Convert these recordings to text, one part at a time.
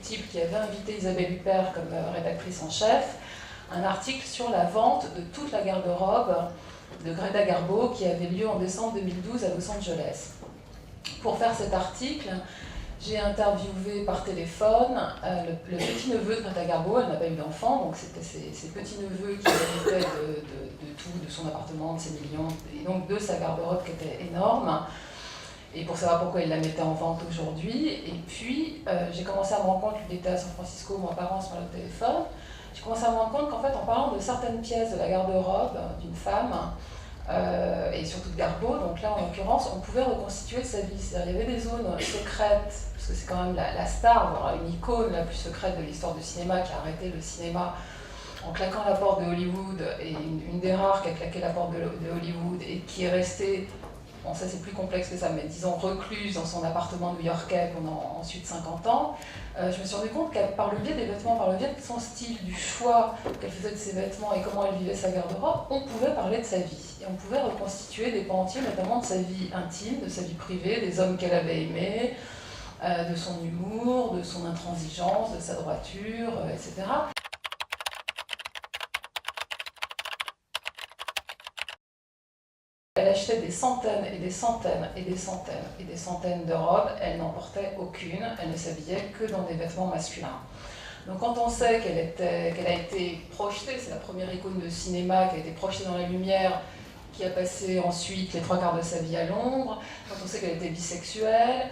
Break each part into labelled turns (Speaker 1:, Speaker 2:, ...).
Speaker 1: Irréductible qui avait invité Isabelle Huppert comme rédactrice en chef, un article sur la vente de toute la garde-robe de Greta Garbo qui avait lieu en décembre 2012 à Los Angeles. Pour faire cet article, j'ai interviewé par téléphone le petit-neveu de Greta Garbo. Elle n'a pas eu d'enfant, donc c'était ses petits-neveux qui héritaient de tout, de son appartement, de ses millions, et donc de sa garde-robe qui était énorme, et pour savoir pourquoi il la mettait en vente aujourd'hui. Et puis, j'ai commencé à me rendre compte, il était à San Francisco, moi par an, sur le téléphone, j'ai commencé à me rendre compte qu'en fait, en parlant de certaines pièces de la garde-robe d'une femme, et surtout de Garbo, donc là en l'occurrence, on pouvait reconstituer sa vie. C'est-à-dire il y avait des zones secrètes, parce que c'est quand même la star, voire une icône la plus secrète de l'histoire du cinéma, qui a arrêté le cinéma en claquant la porte de Hollywood, et une des rares qui a claqué la porte de Hollywood, et qui est restée, bon ça c'est plus complexe que ça, mais disons recluse dans son appartement new-yorkais pendant ensuite 50 ans. Je me suis rendu compte qu'elle, par le biais des vêtements, par le biais de son style, du choix qu'elle faisait de ses vêtements et comment elle vivait sa garde-robe, on pouvait parler de sa vie. Et on pouvait reconstituer des pans entiers, notamment de sa vie intime, de sa vie privée, des hommes qu'elle avait aimés, de son humour, de son intransigeance, de sa droiture, etc. Elle achetait des centaines et des centaines et des centaines et des centaines de robes, elle n'en portait aucune, elle ne s'habillait que dans des vêtements masculins. Donc quand on sait qu'elle a été projetée, c'est la première icône de cinéma qui a été projetée dans la lumière, qui a passé ensuite les 3/4 de sa vie à l'ombre, quand on sait qu'elle était bisexuelle,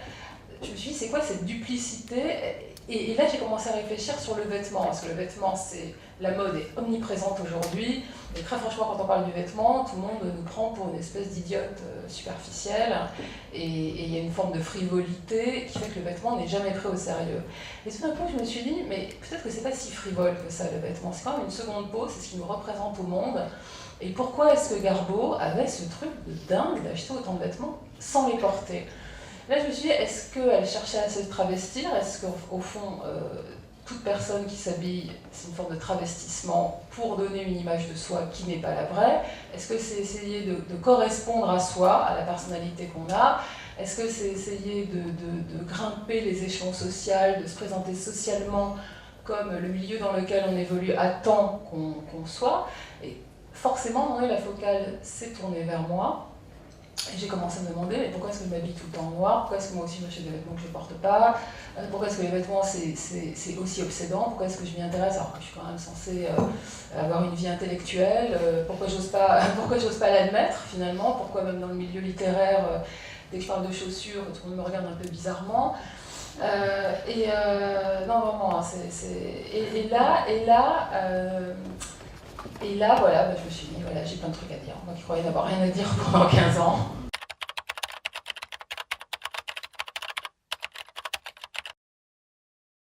Speaker 1: je me suis dit c'est quoi cette duplicité? Et là j'ai commencé à réfléchir sur le vêtement, parce que le vêtement, la mode est omniprésente aujourd'hui, et très franchement quand on parle du vêtement, tout le monde nous prend pour une espèce d'idiote superficielle, et il y a une forme de frivolité qui fait que le vêtement n'est jamais pris au sérieux. Et tout d'un coup je me suis dit, mais peut-être que c'est pas si frivole que ça le vêtement, c'est quand même une seconde peau, c'est ce qui nous représente au monde, et pourquoi est-ce que Garbo avait ce truc de dingue d'acheter autant de vêtements sans les porter? Là, je me suis dit, est-ce qu'elle cherchait à se travestir? Est-ce qu'au fond, toute personne qui s'habille, c'est une forme de travestissement pour donner une image de soi qui n'est pas la vraie? Est-ce que c'est essayer de correspondre à soi, à la personnalité qu'on a? Est-ce que c'est essayer de grimper les échelons sociaux, de se présenter socialement comme le milieu dans lequel on évolue attend qu'on soit? Et forcément, la focale s'est tournée vers moi. Et j'ai commencé à me demander, mais pourquoi est-ce que je m'habille tout le temps en noir? Pourquoi est-ce que moi aussi je m'achète des vêtements que je ne porte pas? Pourquoi est-ce que les vêtements c'est aussi obsédant? Pourquoi est-ce que je m'y intéresse alors que je suis quand même censée avoir une vie intellectuelle? Pourquoi j'ose pas l'admettre finalement? Pourquoi même dans le milieu littéraire, dès que je parle de chaussures, tout le monde me regarde un peu bizarrement? Non vraiment, et là, voilà, je me suis dit, voilà, j'ai plein de trucs à dire. Moi qui croyais n'avoir rien à dire pendant 15 ans.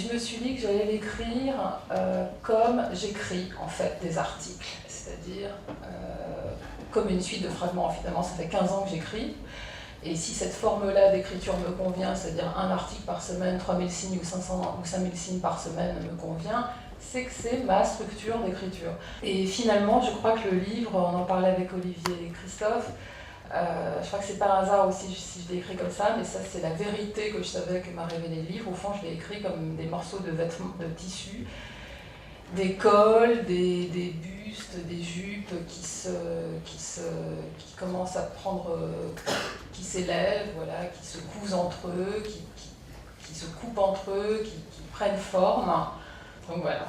Speaker 1: Je me suis dit que j'allais l'écrire comme j'écris en fait des articles, c'est-à-dire comme une suite de fragments. Finalement, ça fait 15 ans que j'écris. Et si cette forme-là d'écriture me convient, c'est-à-dire un article par semaine, 3000 signes ou 500 ou 5000 signes par semaine me convient, c'est que c'est ma structure d'écriture. Et finalement, je crois que le livre, on en parlait avec Olivier et Christophe, je crois que c'est pas un hasard aussi si je l'ai écrit comme ça, mais ça c'est la vérité que je savais que m'a révélé le livre. Au fond, je l'ai écrit comme des morceaux de vêtements, de tissu, des cols, des bustes, des jupes qui commencent à prendre, qui s'élèvent, voilà, qui se cousent entre eux, qui se coupent entre eux, qui prennent forme. Donc voilà.